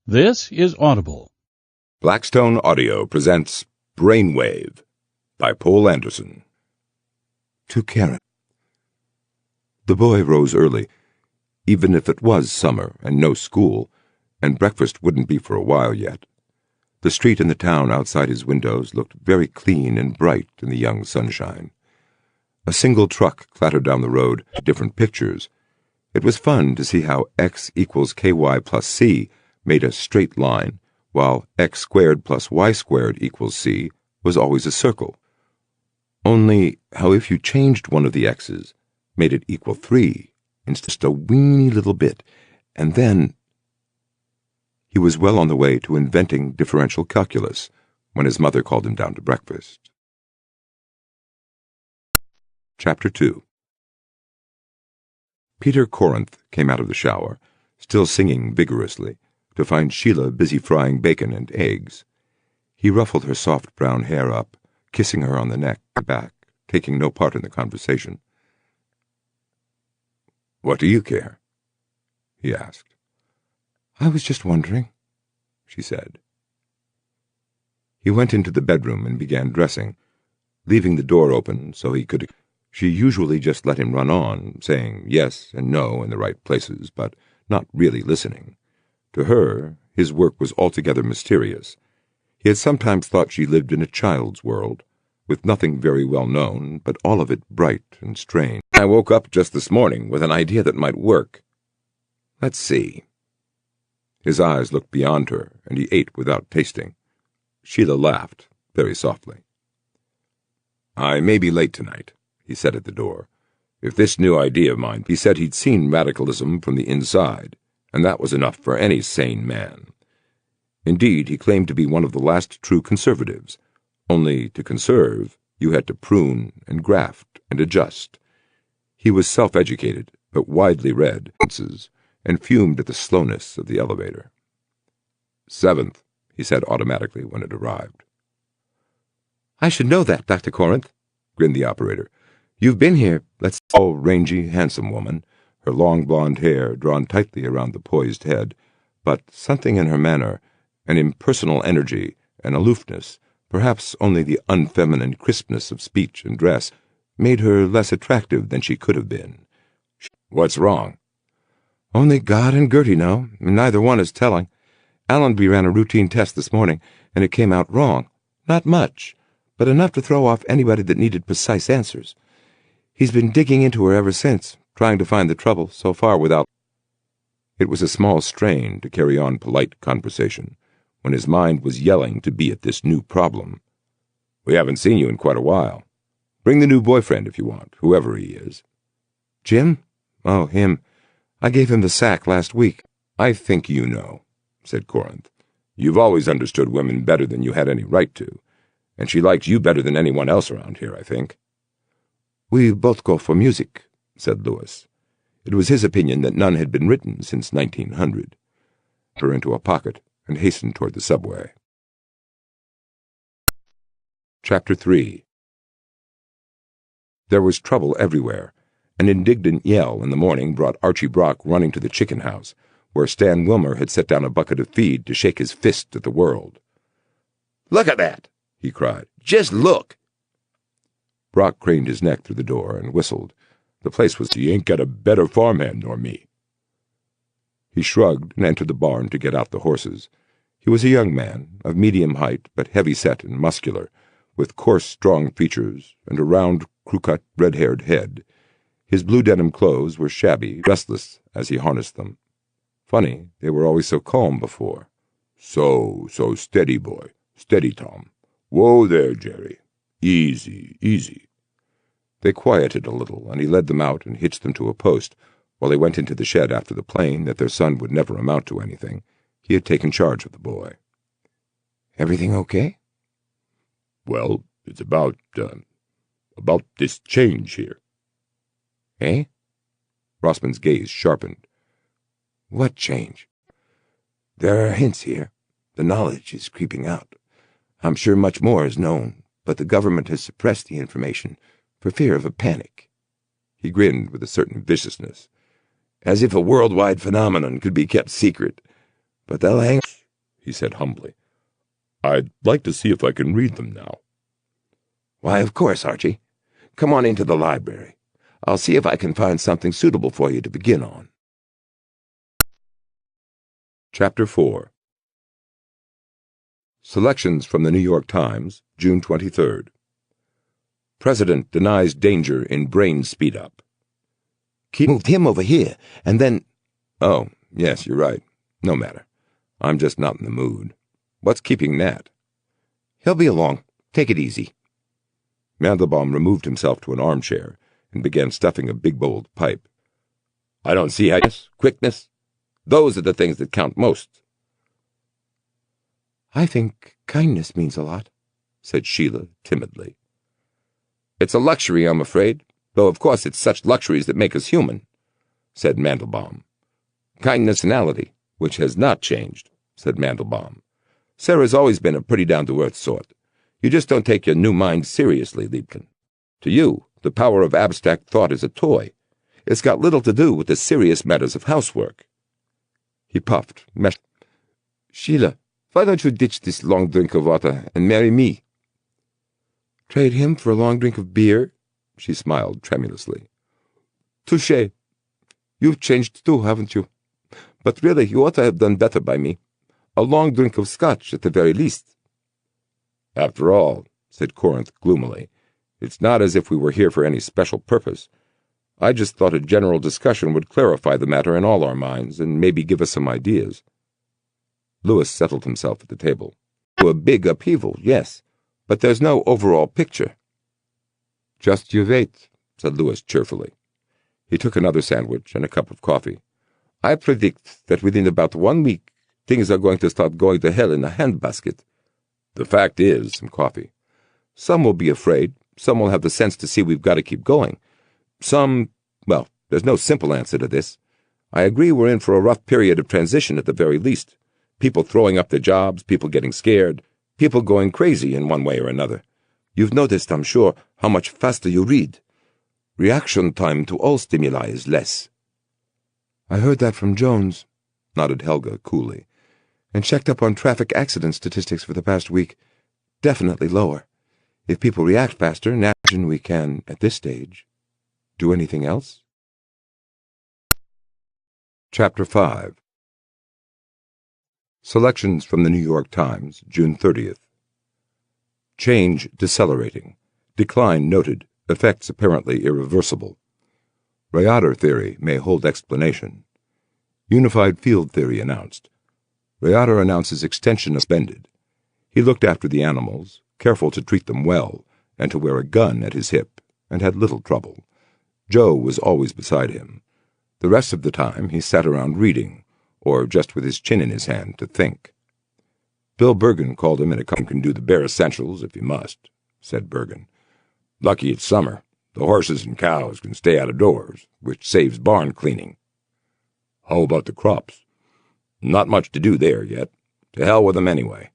This is Audible. Blackstone Audio presents Brainwave by Poul Anderson. To Karen. The boy rose early, even if it was summer and no school, and breakfast wouldn't be for a while yet. The street and the town outside his windows looked very clean and bright in the young sunshine. A single truck clattered down the road, different pictures. It was fun to see how x equals ky plus c made a straight line, while x squared plus y squared equals c was always a circle. Only how if you changed one of the x's, made it equal 3, instead just a weeny little bit, and then... He was well on the way to inventing differential calculus when his mother called him down to breakfast. Chapter 2. Peter Corinth came out of the shower, still singing vigorously, to find Sheila busy frying bacon and eggs. He ruffled her soft brown hair up, kissing her on the neck and back, taking no part in the conversation. "What do you care?" he asked. "I was just wondering," she said. He went into the bedroom and began dressing, leaving the door open so he could... She usually just let him run on, saying yes and no in the right places, but not really listening. To her, his work was altogether mysterious. He had sometimes thought she lived in a child's world, with nothing very well known, but all of it bright and strange. "I woke up just this morning with an idea that might work. Let's see." His eyes looked beyond her, and he ate without tasting. Sheila laughed, very softly. "I may be late tonight," he said at the door. "If this new idea of mine..." He said he'd seen radicalism from the inside, and that was enough for any sane man. Indeed, he claimed to be one of the last true conservatives. Only to conserve, you had to prune and graft and adjust. He was self-educated, but widely read, and fumed at the slowness of the elevator. "7th," he said automatically when it arrived. "I should know that, Dr. Corinth," grinned the operator. "You've been here, let's..." Tall, rangy, handsome woman, her long blonde hair drawn tightly around the poised head, but something in her manner, an impersonal energy, an aloofness, perhaps only the unfeminine crispness of speech and dress, made her less attractive than she could have been. "What's wrong?" "Only God and Gertie know, and neither one is telling. Allenby ran a routine test this morning, and it came out wrong. Not much, but enough to throw off anybody that needed precise answers. He's been digging into her ever since, trying to find the trouble, so far without..." It was a small strain to carry on polite conversation, when his mind was yelling to be at this new problem. "We haven't seen you in quite a while. Bring the new boyfriend if you want, whoever he is." "Jim? Oh, him. I gave him the sack last week." "I think you know," said Corinth. "You've always understood women better than you had any right to, and she likes you better than anyone else around here, I think." "We both go for music," said Lewis. It was his opinion that none had been written since 1900. Put her into a pocket and hastened toward the subway. Chapter 3. There was trouble everywhere. An indignant yell in the morning brought Archie Brock running to the chicken house, where Stan Wilmer had set down a bucket of feed to shake his fist at the world. "Look at that!" he cried. "Just look!" Brock craned his neck through the door and whistled. The place was... "You ain't got a better farmhand nor me." He shrugged and entered the barn to get out the horses. He was a young man, of medium height but heavy-set and muscular, with coarse, strong features and a round, crew-cut, red-haired head. His blue denim clothes were shabby, restless as he harnessed them. Funny, they were always so calm before. So steady, boy. Steady, Tom. Whoa there, Jerry. Easy, easy." They quieted a little, and he led them out and hitched them to a post, while they went into the shed after the plane that their son would never amount to anything. He had taken charge of the boy. "Everything okay?" "Well, it's about this change here." "Eh?" Rossman's gaze sharpened. "What change?" "There are hints here. The knowledge is creeping out. I'm sure much more is known, but the government has suppressed the information for fear of a panic." He grinned with a certain viciousness. "As if a worldwide phenomenon could be kept secret. But they'll hang..." said humbly. "I'd like to see if I can read them now." "Why, of course, Archie. Come on into the library. I'll see if I can find something suitable for you to begin on." Chapter 4. Selections from the New York Times, June 23rd. President denies danger in brain speed-up. Moved him over here, and then— Oh, yes, you're right. No matter. I'm just not in the mood. What's keeping Nat? He'll be along. Take it easy. Mandelbaum removed himself to an armchair and began stuffing a big-bowled pipe. "I don't see how— quickness. Those are the things that count most." "I think kindness means a lot," said Sheila timidly. "It's a luxury, I'm afraid, though of course it's such luxuries that make us human," said Mandelbaum. "Kindness-nality, which has not changed," said Mandelbaum. "Sarah's always been a pretty down-to-earth sort. You just don't take your new mind seriously, Liebchen. To you, the power of abstract thought is a toy. It's got little to do with the serious matters of housework." He puffed, "Sheila, why don't you ditch this long drink of water and marry me?" "Trade him for a long drink of beer?" She smiled tremulously. "Touché. You've changed too, haven't you? But really, you ought to have done better by me. A long drink of scotch, at the very least." "After all," said Corinth gloomily, "it's not as if we were here for any special purpose. I just thought a general discussion would clarify the matter in all our minds and maybe give us some ideas." Lewis settled himself at the table. "A big upheaval, yes, but there's no overall picture." "Just you wait," said Lewis cheerfully. He took another sandwich and a cup of coffee. "I predict that within about 1 week, things are going to start going to hell in a handbasket." "The fact is—" Some coffee. "Some will be afraid. Some will have the sense to see we've got to keep going. Well, there's no simple answer to this. I agree we're in for a rough period of transition at the very least. People throwing up their jobs, people getting scared, people going crazy in one way or another. You've noticed, I'm sure, how much faster you read. Reaction time to all stimuli is less." "I heard that from Jones," nodded Helga coolly, "and checked up on traffic accident statistics for the past week. Definitely lower. If people react faster, imagine we can, at this stage, do anything else?" Chapter 5. Selections from the New York Times, June 30th. Change decelerating. Decline noted. Effects apparently irreversible. Rayado theory may hold explanation. Unified field theory announced. Rayado announces extension suspended. He looked after the animals, careful to treat them well, and to wear a gun at his hip, and had little trouble. Joe was always beside him. The rest of the time he sat around reading, or just with his chin in his hand to think. Bill Bergen called him, and a can do the bare essentials if he must, said Bergen. Lucky it's summer. The horses and cows can stay out of doors, which saves barn cleaning. How about the crops? Not much to do there yet. To hell with them anyway.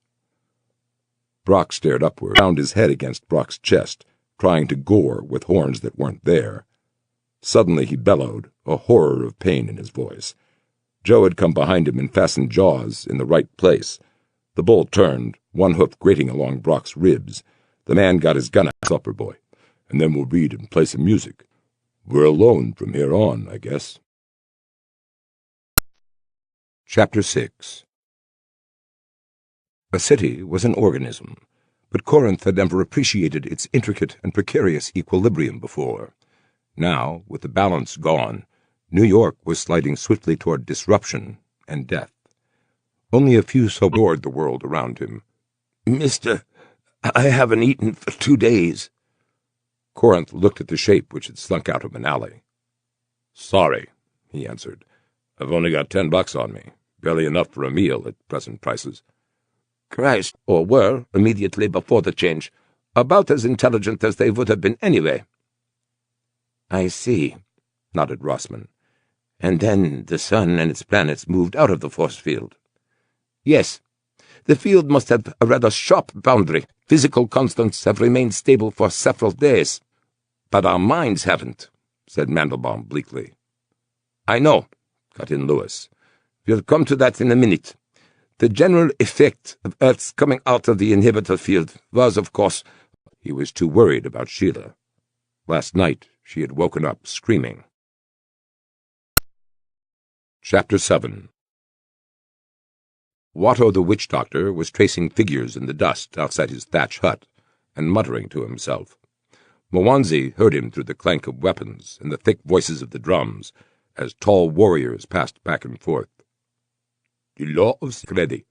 Brock stared upward, found his head against Brock's chest, trying to gore with horns that weren't there. Suddenly he bellowed, a horror of pain in his voice. Joe had come behind him and fastened jaws in the right place. The bull turned, one hoof grating along Brock's ribs. The man got his gun out. Supper, boy, and then we'll read and play some music. We're alone from here on, I guess. Chapter 6. A city was an organism, but Corinth had never appreciated its intricate and precarious equilibrium before. Now, with the balance gone, New York was sliding swiftly toward disruption and death. Only a few adored the world around him. "Mister, I haven't eaten for 2 days. Corinth looked at the shape which had slunk out of an alley. Sorry, he answered. I've only got $10 on me. Barely enough for a meal at present prices. Christ, or were, immediately before the change. About as intelligent as they would have been anyway. I see, nodded Rossman. And then the sun and its planets moved out of the force field. Yes, the field must have a rather sharp boundary. Physical constants have remained stable for several days. But our minds haven't, said Mandelbaum bleakly. I know, cut in Lewis. We'll come to that in a minute. The general effect of Earth's coming out of the inhibitor field was, of course, he was too worried about Sheila. Last night she had woken up screaming. Chapter 7. Watto the witch doctor was tracing figures in the dust outside his thatch hut and muttering to himself. Mwanzi heard him through the clank of weapons and the thick voices of the drums as tall warriors passed back and forth. The law of Skredi.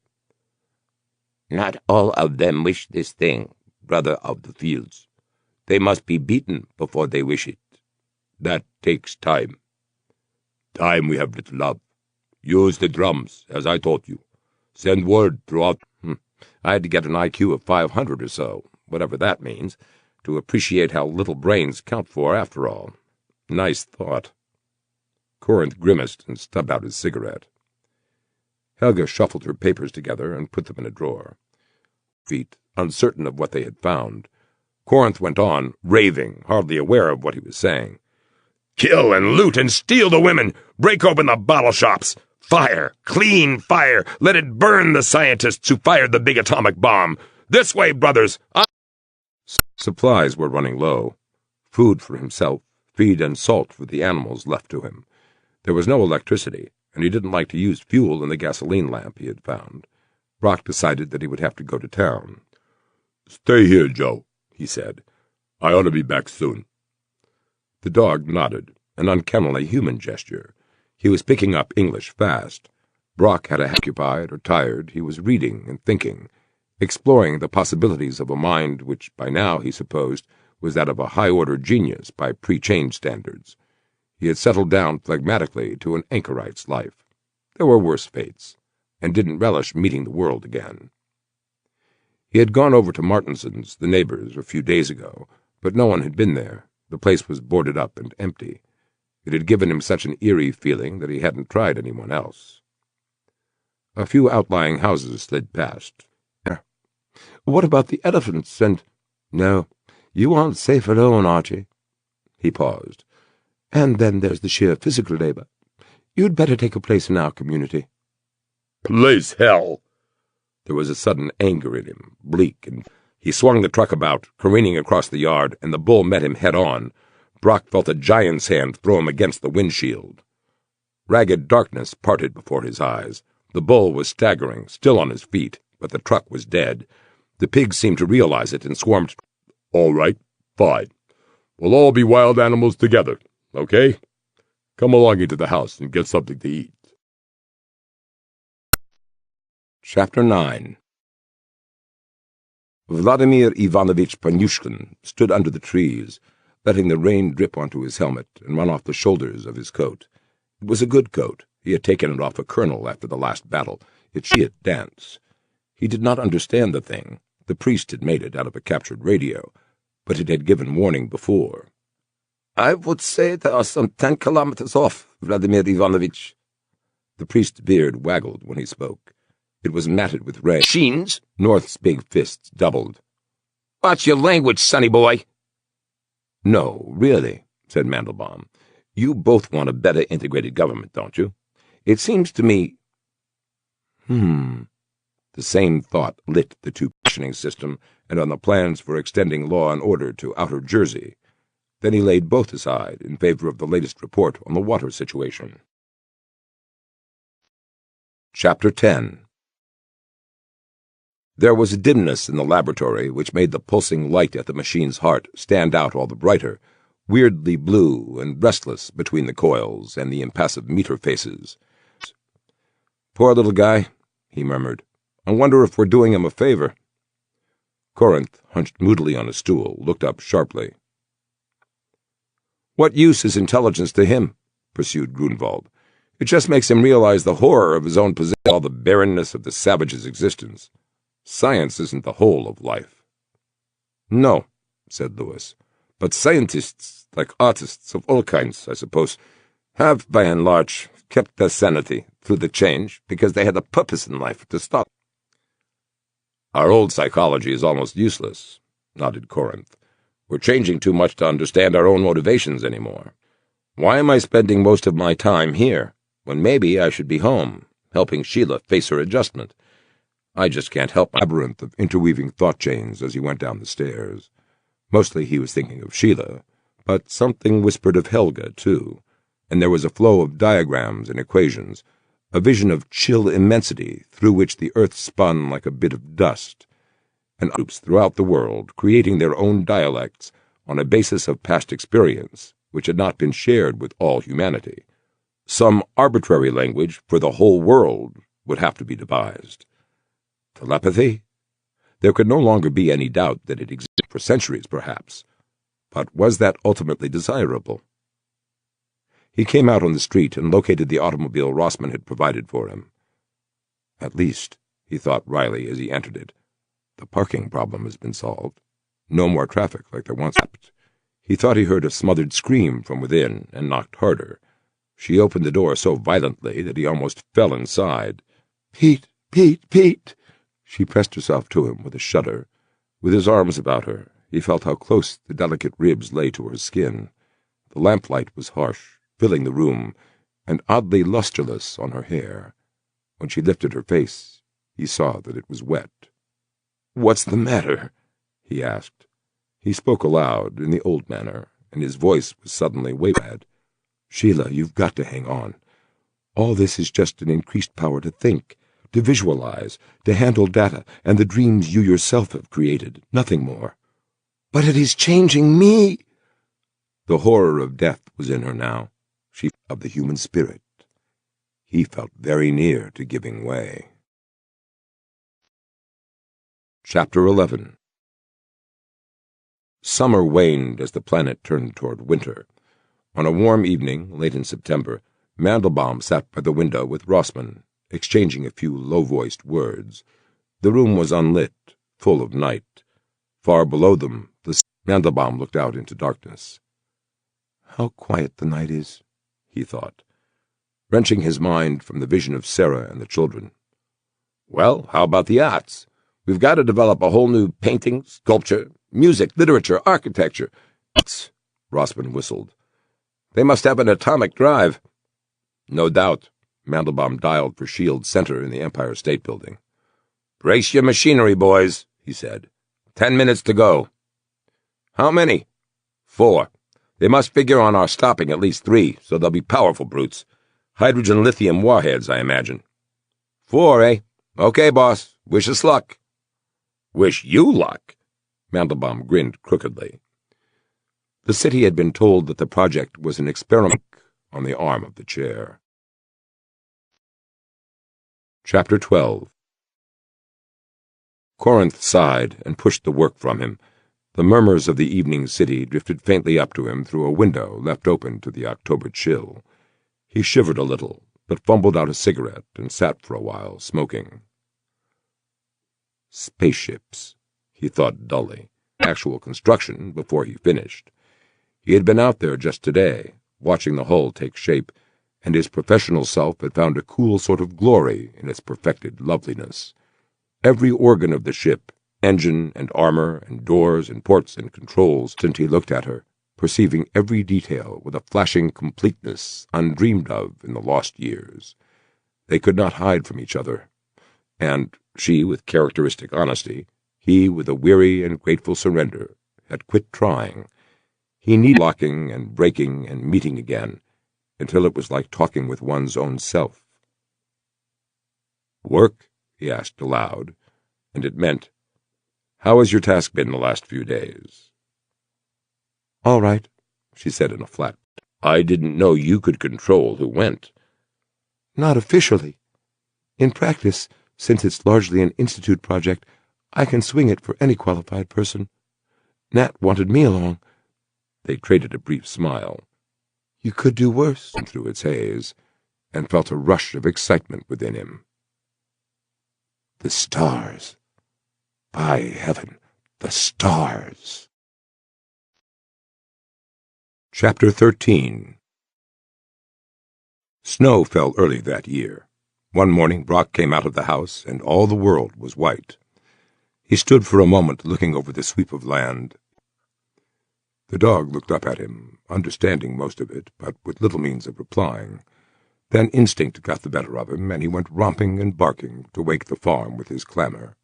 Not all of them wish this thing, brother of the fields. They must be beaten before they wish it. That takes time. Time we have little of. Use the drums, as I taught you. Send word throughout. I had to get an IQ of 500 or so, whatever that means, to appreciate how little brains count for after all. Nice thought. Corinth grimaced and stubbed out his cigarette. Helga shuffled her papers together and put them in a drawer. Feet, uncertain of what they had found, Corinth went on, raving, hardly aware of what he was saying. Kill and loot and steal the women! Break open the bottle shops! Fire! Clean fire! Let it burn the scientists who fired the big atomic bomb! This way, brothers! Supplies were running low. Food for himself, feed and salt for the animals left to him. There was no electricity, and he didn't like to use fuel in the gasoline lamp he had found. Brock decided that he would have to go to town. "Stay here, Joe," he said. "I ought to be back soon." The dog nodded, an uncannily human gesture. He was picking up English fast. Brock had occupied or tired. He was reading and thinking, exploring the possibilities of a mind which by now he supposed was that of a high-order genius by pre-change standards. He had settled down phlegmatically to an anchorite's life. There were worse fates, and didn't relish meeting the world again. He had gone over to Martinson's, the neighbors, a few days ago, but no one had been there. The place was boarded up and empty. It had given him such an eerie feeling that he hadn't tried anyone else. A few outlying houses slid past. "What about the elephants and—" "No, you aren't safe alone, Archie." He paused. "And then there's the sheer physical labor. You'd better take a place in our community." "Place hell!" There was a sudden anger in him, bleak, and he swung the truck about, careening across the yard, and the bull met him head-on. Brock felt a giant's hand throw him against the windshield. Ragged darkness parted before his eyes. The bull was staggering, still on his feet, but the truck was dead. The pigs seemed to realize it and swarmed. "All right, fine. We'll all be wild animals together, okay? Come along into the house and get something to eat." Chapter 9. Vladimir Ivanovich Panyushkin stood under the trees, letting the rain drip onto his helmet and run off the shoulders of his coat. It was a good coat. He had taken it off a colonel after the last battle. It she dance. He did not understand the thing. The priest had made it out of a captured radio, but it had given warning before. "I would say they are some 10 kilometers off, Vladimir Ivanovich." The priest's beard waggled when he spoke. It was matted with red sheens. North's big fists doubled. "Watch your language, sonny boy." "No, really," said Mandelbaum. "You both want a better integrated government, don't you? It seems to me—" The same thought lit the two-questioning system and on the plans for extending law and order to outer Jersey. Then he laid both aside in favor of the latest report on the water situation. Chapter 10. There was a dimness in the laboratory which made the pulsing light at the machine's heart stand out all the brighter, weirdly blue and restless between the coils and the impassive meter faces. "Poor little guy," he murmured. "I wonder if we're doing him a favor." Corinth, hunched moodily on a stool, looked up sharply. "What use is intelligence to him?" pursued Grunwald. "It just makes him realize the horror of his own position, all the barrenness of the savage's existence. Science isn't the whole of life." "No," said Lewis, "but scientists, like artists of all kinds, I suppose, have, by and large, kept their sanity through the change because they had a purpose in life to stop." "Our old psychology is almost useless," nodded Corinth. "We're changing too much to understand our own motivations anymore. Why am I spending most of my time here, when maybe I should be home, helping Sheila face her adjustment? I just can't help my labyrinth of interweaving thought chains as he went down the stairs. Mostly he was thinking of Sheila, but something whispered of Helga, too, and there was a flow of diagrams and equations, a vision of chill immensity through which the earth spun like a bit of dust, and groups throughout the world creating their own dialects on a basis of past experience which had not been shared with all humanity. Some arbitrary language for the whole world would have to be devised. Telepathy? There could no longer be any doubt that it existed for centuries, perhaps. But was that ultimately desirable? He came out on the street and located the automobile Rossman had provided for him. At least, he thought wryly as he entered it, the parking problem has been solved. No more traffic like there once was. He thought he heard a smothered scream from within and knocked harder. She opened the door so violently that he almost fell inside. "Pete, Pete, Pete!" She pressed herself to him with a shudder. With his arms about her, he felt how close the delicate ribs lay to her skin. The lamplight was harsh, filling the room, and oddly lustreless on her hair. When she lifted her face, he saw that it was wet. "What's the matter?" he asked. He spoke aloud, in the old manner, and his voice was suddenly wavered. "Sheila, you've got to hang on. All this is just an increased power to think, to visualize, to handle data and the dreams you yourself have created, nothing more." "But it is changing me!" The horror of death was in her now, she of the human spirit. He felt very near to giving way. Chapter 11. Summer waned as the planet turned toward winter. On a warm evening, late in September, Mandelbaum sat by the window with Rossman, exchanging a few low-voiced words. The room was unlit, full of night. Far below them, Mandelbaum looked out into darkness. How quiet the night is, he thought, wrenching his mind from the vision of Sarah and the children. "Well, how about the arts? We've got to develop a whole new painting, sculpture, music, literature, architecture." Rossman whistled. "They must have an atomic drive." "No doubt." Mandelbaum dialed for Shield Center in the Empire State Building. "Brace your machinery, boys," he said. 10 minutes to go." "How many?" 4. They must figure on our stopping at least 3, so they'll be powerful brutes. Hydrogen-lithium warheads, I imagine." 4, eh? Okay, boss. Wish us luck." "Wish you luck?" Mandelbaum grinned crookedly. The city had been told that the project was an experiment on the arm of the chair. Chapter 12. Corinth sighed and pushed the work from him. The murmurs of the evening city drifted faintly up to him through a window left open to the October chill. He shivered a little, but fumbled out a cigarette and sat for a while, smoking. Spaceships, he thought dully. Actual construction before he finished. He had been out there just today, watching the hull take shape, and his professional self had found a cool sort of glory in its perfected loveliness. Every organ of the ship, engine and armor and doors and ports and controls, since he looked at her, perceiving every detail with a flashing completeness undreamed of in the lost years. They could not hide from each other, and she with characteristic honesty, he with a weary and grateful surrender, had quit trying. He needed locking and breaking and meeting again, until it was like talking with one's own self. "Work?" he asked aloud, and it meant, "How has your task been the last few days?" "All right," she said in a flat. "I didn't know you could control who went." "Not officially. In practice, since it's largely an institute project, I can swing it for any qualified person. Nat wanted me along." They traded a brief smile. "You could do worse," through its haze, and felt a rush of excitement within him. The stars. By heaven, the stars. Chapter 13. Snow fell early that year. One morning Brock came out of the house, and all the world was white. He stood for a moment looking over the sweep of land. The dog looked up at him, understanding most of it, but with little means of replying. Then instinct got the better of him, and he went romping and barking to wake the farm with his clamor.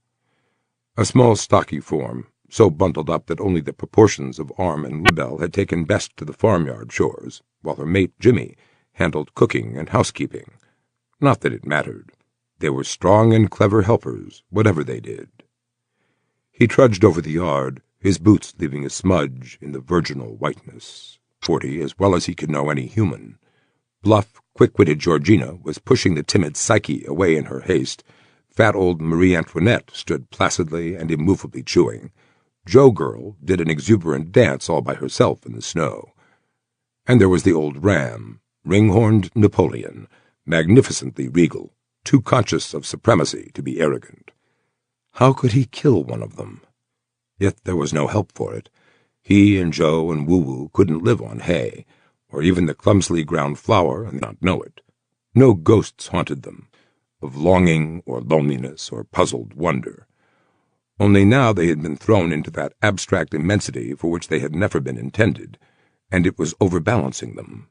A small, stocky form, so bundled up that only the proportions of arm and leg had taken best to the farmyard chores, while her mate, Jimmy, handled cooking and housekeeping. Not that it mattered. They were strong and clever helpers, whatever they did. He trudged over the yard, his boots leaving a smudge in the virginal whiteness. 40, as well as he could know any human. Bluff, quick-witted Georgina was pushing the timid Psyche away in her haste. Fat old Marie Antoinette stood placidly and immovably chewing. Joe Girl did an exuberant dance all by herself in the snow. And there was the old ram, ring-horned Napoleon, magnificently regal, too conscious of supremacy to be arrogant. How could he kill one of them? Yet there was no help for it. He and Joe and Woo-Woo couldn't live on hay, or even the clumsily ground flour, and not know it. No ghosts haunted them, of longing or loneliness or puzzled wonder. Only now they had been thrown into that abstract immensity for which they had never been intended, and it was overbalancing them.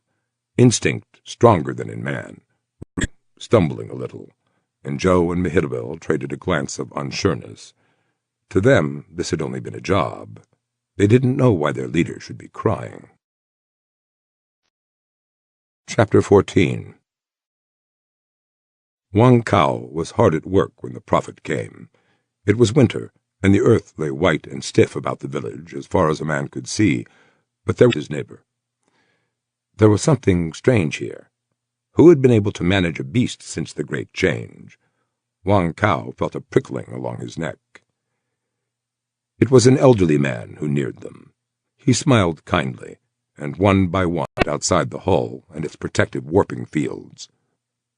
Instinct stronger than in man, stumbling a little, and Joe and Mehitabel traded a glance of unsureness. To them, this had only been a job. They didn't know why their leader should be crying. Chapter 14. Wang Kao was hard at work when the prophet came. It was winter, and the earth lay white and stiff about the village as far as a man could see, but there was his neighbor. There was something strange here. Who had been able to manage a beast since the great change? Wang Kao felt a prickling along his neck. It was an elderly man who neared them. He smiled kindly, and one by one outside the hull and its protective warping fields.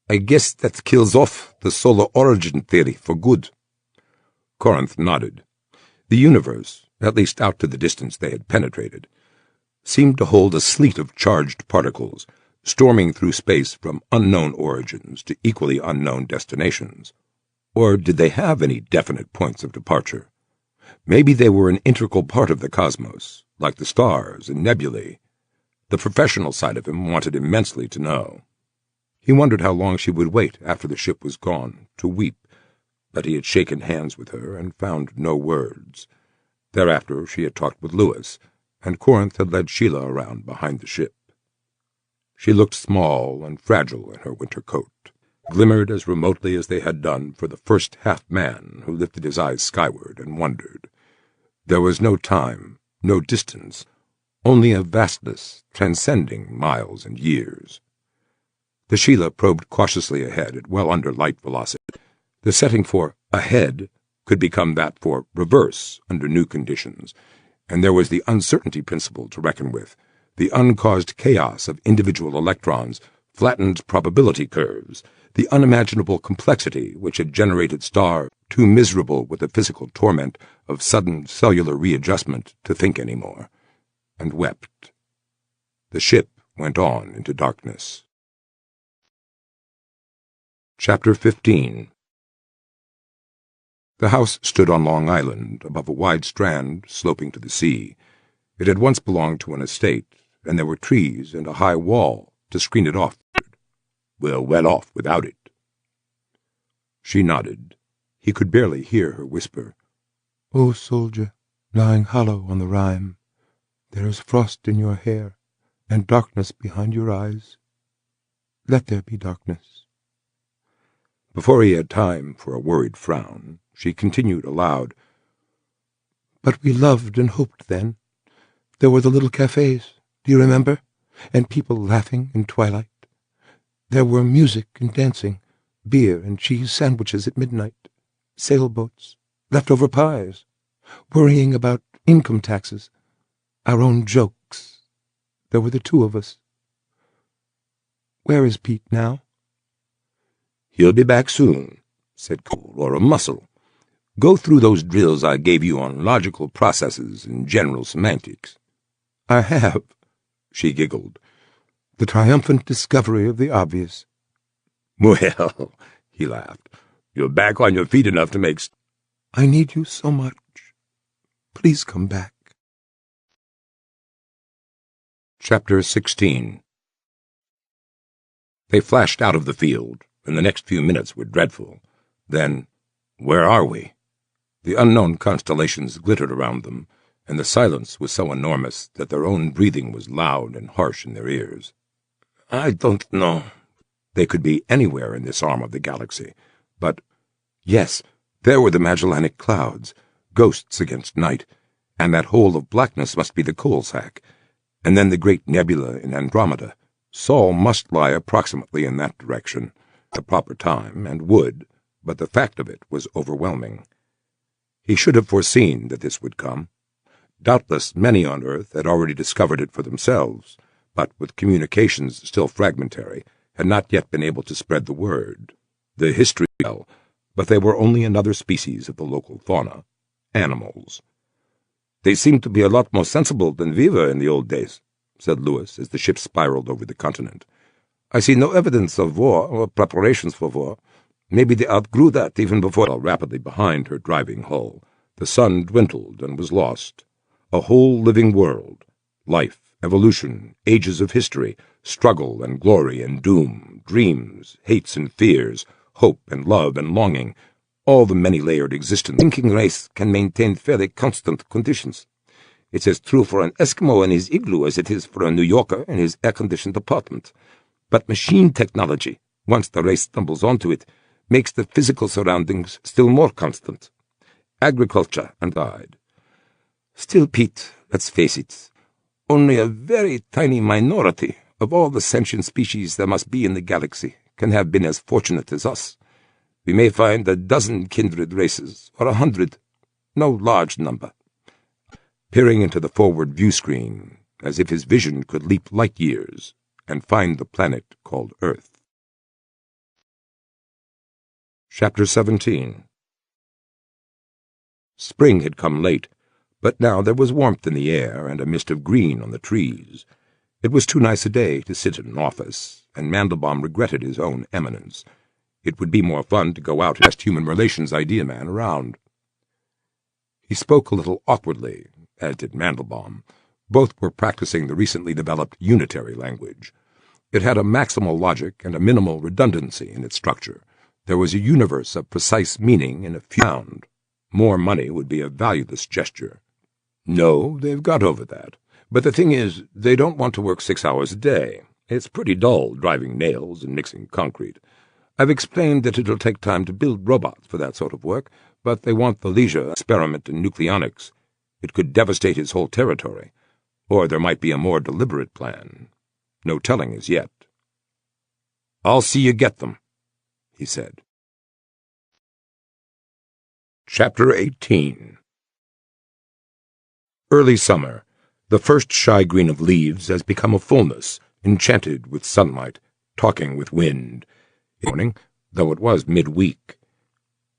"I guess that kills off the solar origin theory for good." Corinth nodded. The universe, at least out to the distance they had penetrated, seemed to hold a sleet of charged particles, storming through space from unknown origins to equally unknown destinations. Or did they have any definite points of departure? Maybe they were an integral part of the cosmos, like the stars and nebulae. The professional side of him wanted immensely to know. He wondered how long she would wait after the ship was gone to weep, but he had shaken hands with her and found no words. Thereafter she had talked with Lewis, and Corinth had led Sheila around behind the ship. She looked small and fragile in her winter coat, glimmered as remotely as they had done for the first half-man who lifted his eyes skyward and wondered. There was no time, no distance, only a vastness transcending miles and years. The Sheila probed cautiously ahead at well under light velocity. The setting for ahead could become that for reverse under new conditions, and there was the uncertainty principle to reckon with, the uncaused chaos of individual electrons, flattened probability curves, the unimaginable complexity which had generated star too miserable with the physical torment of sudden cellular readjustment to think any more, and wept. The ship went on into darkness. Chapter 15. The house stood on Long Island, above a wide strand sloping to the sea. It had once belonged to an estate, and there were trees and a high wall to screen it off. We're well off without it. She nodded. He could barely hear her whisper, "O soldier, lying hollow on the rime, there is frost in your hair, and darkness behind your eyes. Let there be darkness." Before he had time for a worried frown, she continued aloud, "But we loved and hoped then. There were the little cafes, do you remember? And people laughing in twilight. There were music and dancing, beer and cheese sandwiches at midnight, sailboats, leftover pies, worrying about income taxes, our own jokes. There were the two of us. Where is Pete now?" "He'll be back soon," said Poul, "or a muscle. Go through those drills I gave you on logical processes and general semantics." "I have," she giggled. "The triumphant discovery of the obvious." "Well," he laughed, "you're back on your feet enough to make "I need you so much. Please come back." Chapter 16. They flashed out of the field, and the next few minutes were dreadful. Then, where are we? The unknown constellations glittered around them, and the silence was so enormous that their own breathing was loud and harsh in their ears. I don't know. They could be anywhere in this arm of the galaxy, but yes, there were the Magellanic Clouds, ghosts against night, and that hole of blackness must be the coal sack, and then the great nebula in Andromeda. Saul must lie approximately in that direction, at the proper time, and would, but the fact of it was overwhelming. He should have foreseen that this would come. Doubtless many on Earth had already discovered it for themselves, but with communications still fragmentary, had not yet been able to spread the word. The history well, but they were only another species of the local fauna, animals. They seem to be a lot more sensible than we were in the old days, said Lewis as the ship spiraled over the continent. I see no evidence of war or preparations for war. Maybe they outgrew that even before. Rapidly behind her driving hull, the sun dwindled and was lost. A whole living world, life, evolution, ages of history, struggle and glory and doom, dreams, hates and fears, hope and love and longing, all the many-layered existence. The thinking race can maintain fairly constant conditions. It's as true for an Eskimo in his igloo as it is for a New Yorker in his air-conditioned apartment. But machine technology, once the race stumbles onto it, makes the physical surroundings still more constant. Agriculture and died. Still, Pete, let's face it, only a very tiny minority of all the sentient species there must be in the galaxy can have been as fortunate as us. We may find a dozen kindred races, or 100, no large number. Peering into the forward view screen, as if his vision could leap light years and find the planet called Earth. Chapter 17. Spring had come late, but now there was warmth in the air and a mist of green on the trees. It was too nice a day to sit in an office, and Mandelbaum regretted his own eminence. It would be more fun to go out and best human relations idea man around. He spoke a little awkwardly, as did Mandelbaum. Both were practicing the recently developed unitary language. It had a maximal logic and a minimal redundancy in its structure. There was a universe of precise meaning in a few sound. More money would be a valueless gesture. No, they've got over that. But the thing is, they don't want to work 6 hours a day. It's pretty dull driving nails and mixing concrete. I've explained that it'll take time to build robots for that sort of work, but they want the leisure experiment in nucleonics. It could devastate his whole territory. Or there might be a more deliberate plan. No telling as yet. I'll see you get them, he said. Chapter 18. Early summer. The first shy green of leaves has become a fullness, enchanted with sunlight, talking with wind. Morning, though it was midweek.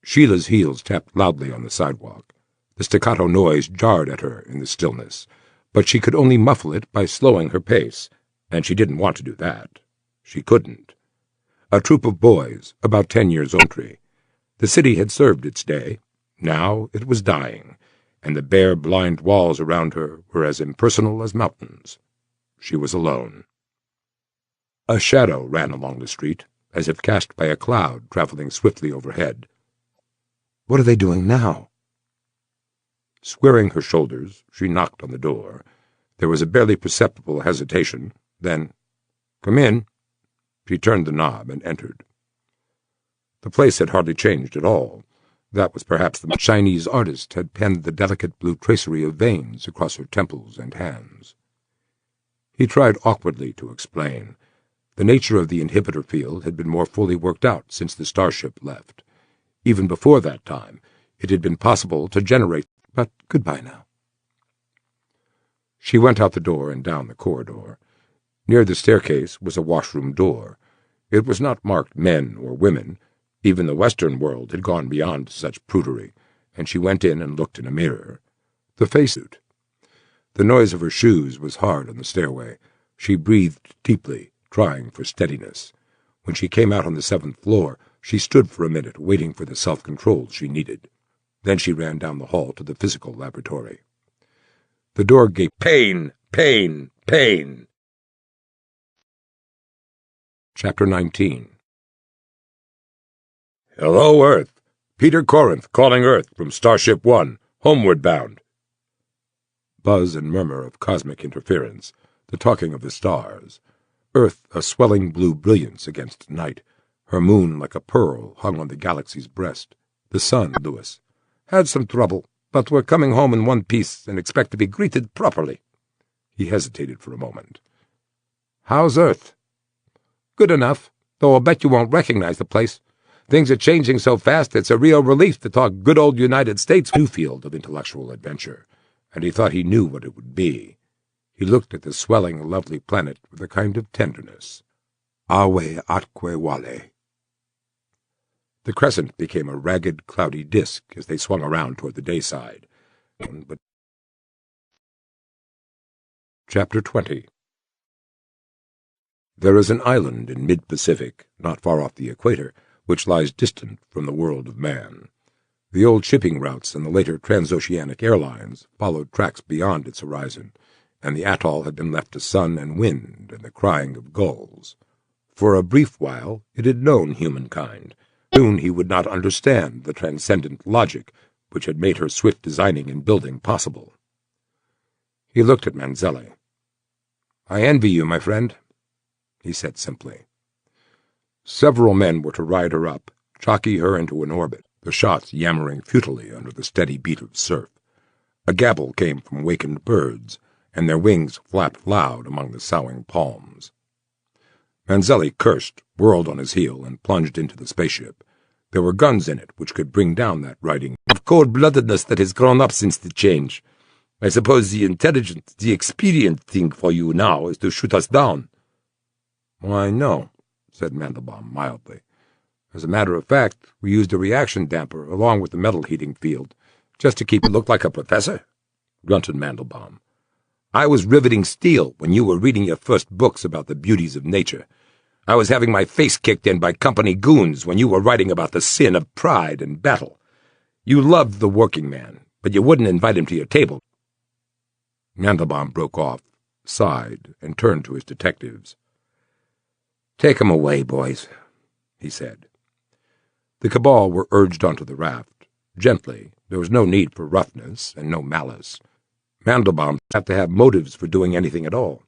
Sheila's heels tapped loudly on the sidewalk. The staccato noise jarred at her in the stillness, but she could only muffle it by slowing her pace, and she didn't want to do that. She couldn't. A troop of boys, about 10 years old. The city had served its day. Now it was dying, and the bare, blind walls around her were as impersonal as mountains. She was alone. A shadow ran along the street, as if cast by a cloud traveling swiftly overhead. What are they doing now? Squaring her shoulders, she knocked on the door. There was a barely perceptible hesitation. Then, "Come in." She turned the knob and entered. The place had hardly changed at all. That was perhaps the Chinese artist had penned the delicate blue tracery of veins across her temples and hands. He tried awkwardly to explain. The nature of the inhibitor field had been more fully worked out since the starship left. Even before that time, it had been possible to generate, but goodbye now. She went out the door and down the corridor. Near the staircase was a washroom door. It was not marked men or women. Even the Western world had gone beyond such prudery, and she went in and looked in a mirror. The face-suit. The noise of her shoes was hard on the stairway. She breathed deeply, trying for steadiness. When she came out on the 7th floor, she stood for a minute waiting for the self-control she needed. Then she ran down the hall to the physical laboratory. The door gaped. Pain! Pain! Pain! Chapter 19. Hello, Earth. Peter Corinth calling Earth from Starship 1, homeward bound. Buzz and murmur of cosmic interference, the talking of the stars. Earth a swelling blue brilliance against night, her moon like a pearl hung on the galaxy's breast. The sun, Lewis. Had some trouble, but we're coming home in one piece and expect to be greeted properly. He hesitated for a moment. How's Earth? Good enough, though I'll bet you won't recognize the place. Things are changing so fast it's a real relief to talk good old United States. New field of intellectual adventure, and he thought he knew what it would be. He looked at the swelling, lovely planet with a kind of tenderness. Awe atque wale. The crescent became a ragged, cloudy disk as they swung around toward the dayside. But Chapter 20. There is an island in mid-Pacific, not far off the equator, which lies distant from the world of man. The old shipping routes and the later transoceanic airlines followed tracks beyond its horizon, and the atoll had been left to sun and wind and the crying of gulls. For a brief while it had known humankind. Soon he would not understand the transcendent logic which had made her swift designing and building possible. He looked at Manzelli. I envy you, my friend, he said simply. Several men were to ride her up, jockey her into an orbit, the shots yammering futilely under the steady beat of surf. A gabble came from wakened birds, and their wings flapped loud among the soughing palms. Manzelli cursed, whirled on his heel, and plunged into the spaceship. There were guns in it which could bring down that riding of cold-bloodedness that has grown up since the change. I suppose the intelligent, the expedient thing for you now is to shoot us down. Why, no, said Mandelbaum mildly. As a matter of fact, we used a reaction damper along with the metal heating field, just to keep it look like a professor, grunted Mandelbaum. I was riveting steel when you were reading your first books about the beauties of nature. I was having my face kicked in by company goons when you were writing about the sin of pride and battle. You loved the working man, but you wouldn't invite him to your table. Mandelbaum broke off, sighed, and turned to his detectives. Take him away, boys, he said. The cabal were urged onto the raft. Gently, there was no need for roughness and no malice. Mandelbaum had to have motives for doing anything at all.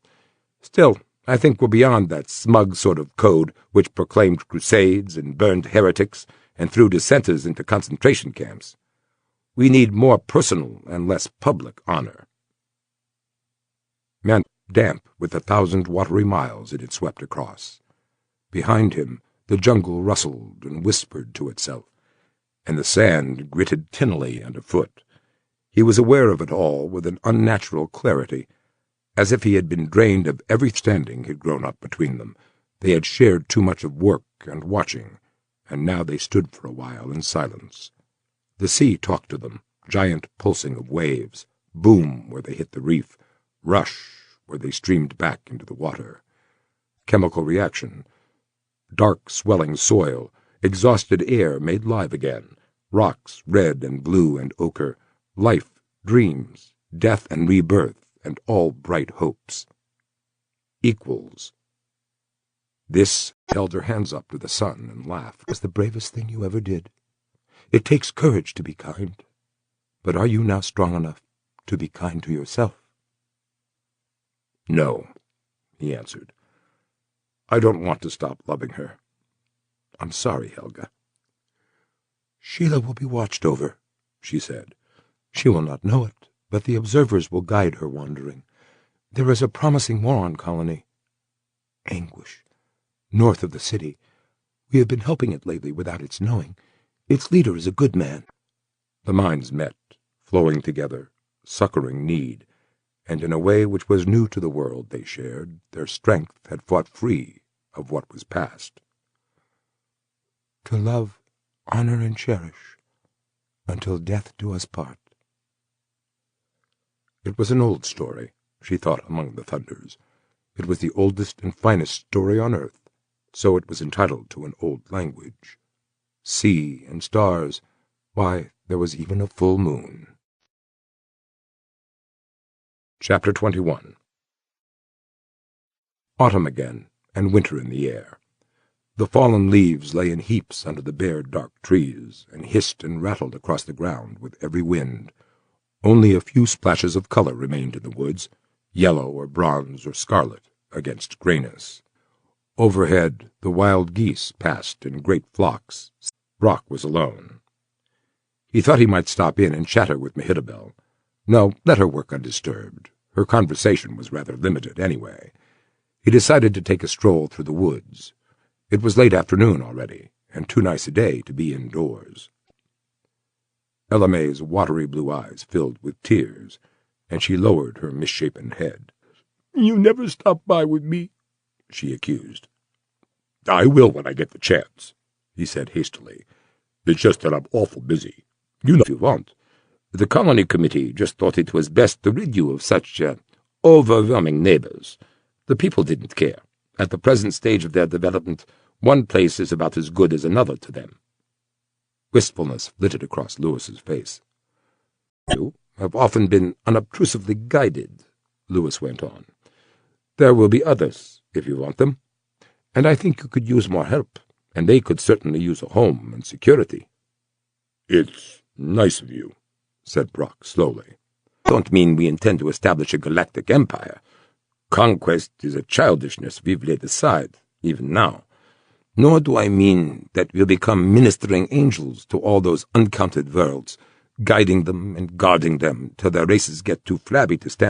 Still, I think we're beyond that smug sort of code which proclaimed crusades and burned heretics and threw dissenters into concentration camps. We need more personal and less public honor. Man, damp with 1,000 watery miles it had swept across. Behind him, the jungle rustled and whispered to itself, and the sand gritted tinnily underfoot. He was aware of it all with an unnatural clarity, as if he had been drained of every standing had grown up between them. They had shared too much of work and watching, and now they stood for a while in silence. The sea talked to them, giant pulsing of waves, boom where they hit the reef, rush where they streamed back into the water. Chemical reaction. Dark, swelling soil, exhausted air made live again, rocks red and blue and ochre, life, dreams, death and rebirth, and all bright hopes. Equals. This held her hands up to the sun and laughed. It was the bravest thing you ever did. It takes courage to be kind. But are you now strong enough to be kind to yourself? No, he answered. I don't want to stop loving her. I'm sorry, Helga. Sheila will be watched over, she said. She will not know it, but the observers will guide her wandering. There is a promising moron colony. Anguish. North of the city. We have been helping it lately without its knowing. Its leader is a good man. The minds met, flowing together, succoring need, and in a way which was new to the world they shared, their strength had fought free of what was past. To love, honor, and cherish, until death do us part. It was an old story, she thought among the thunders. It was the oldest and finest story on earth, so it was entitled to an old language. Sea and stars, why, there was even a full moon. Chapter 21. Autumn again, and winter in the air. The fallen leaves lay in heaps under the bare, dark trees, and hissed and rattled across the ground with every wind. Only a few splashes of color remained in the woods, yellow or bronze or scarlet against grayness. Overhead, the wild geese passed in great flocks. Brock was alone. He thought he might stop in and chatter with Mehitabel. No, let her work undisturbed. Her conversation was rather limited anyway. He decided to take a stroll through the woods. It was late afternoon already, and too nice a day to be indoors. Ella May's watery blue eyes filled with tears, and she lowered her misshapen head. "You never stop by with me," she accused. "I will when I get the chance," he said hastily. "It's just that I'm awful busy. You know if you want. The colony committee just thought it was best to rid you of such overwhelming neighbors. The people didn't care. At the present stage of their development, one place is about as good as another to them." Wistfulness flitted across Lewis's face. "You have often been unobtrusively guided," Lewis went on. "There will be others, if you want them. And I think you could use more help, and they could certainly use a home and security." "It's nice of you," said Brock slowly. "Don't mean we intend to establish a galactic empire. Conquest is a childishness we've laid aside, even now. Nor do I mean that we'll become ministering angels to all those uncounted worlds, guiding them and guarding them till their races get too flabby to stand